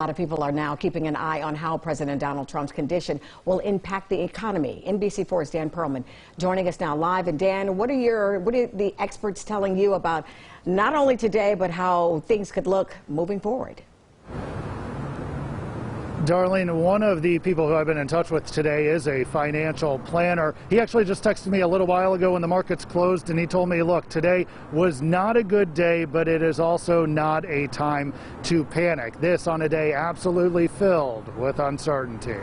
A lot of people are now keeping an eye on how President Donald Trump's condition will impact the economy. NBC4's Dan Perlman joining us now live. And Dan, what are the experts telling you about not only today, but how things could look moving forward? Darlene, one of the people who I've been in touch with today is a financial planner. He actually just texted me a little while ago when the markets closed, and he told me, look, today was not a good day, but it is also not a time to panic. This on a day absolutely filled with uncertainty.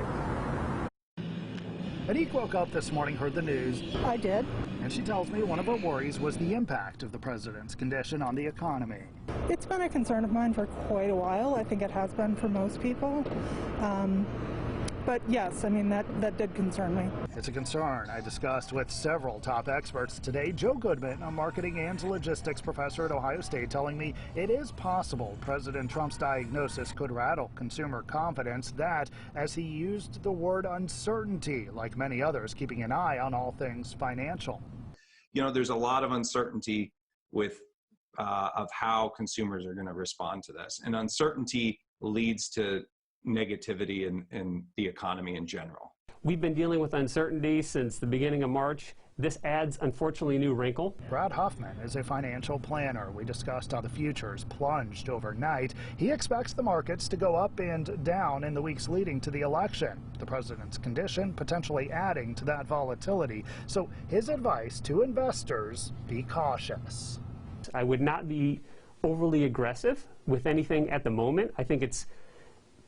Anique woke up this morning, heard the news. I did. And she tells me one of her worries was the impact of the president's condition on the economy. It's been a concern of mine for quite a while. I think it has been for most people. But yes, I mean, that did concern me. It's a concern I discussed with several top experts today. Joe Goodman, a marketing and logistics professor at Ohio State, telling me it is possible President Trump's diagnosis could rattle consumer confidence. That, as he used the word uncertainty, like many others, keeping an eye on all things financial. You know, there's a lot of uncertainty with of how consumers are going to respond to this, and uncertainty leads to negativity in the economy in general. We've been dealing with uncertainty since the beginning of March. This adds, unfortunately, a new wrinkle. Brad Huffman is a financial planner. We discussed how the futures plunged overnight. He expects the markets to go up and down in the weeks leading to the election. The president's condition potentially adding to that volatility. So his advice to investors, be cautious. I would not be overly aggressive with anything at the moment. I think it's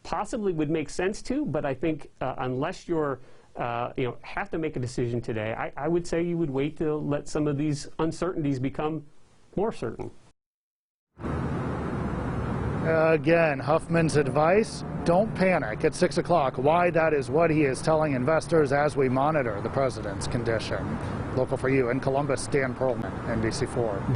possibly would make sense to, but I think unless you're have to make a decision today, I would say you would wait to let some of these uncertainties become more certain. Again, Huffman's advice, don't panic at 6 o'clock. Why, that is what he is telling investors as we monitor the president's condition. Local for you in Columbus, Dan Perlman, NBC4.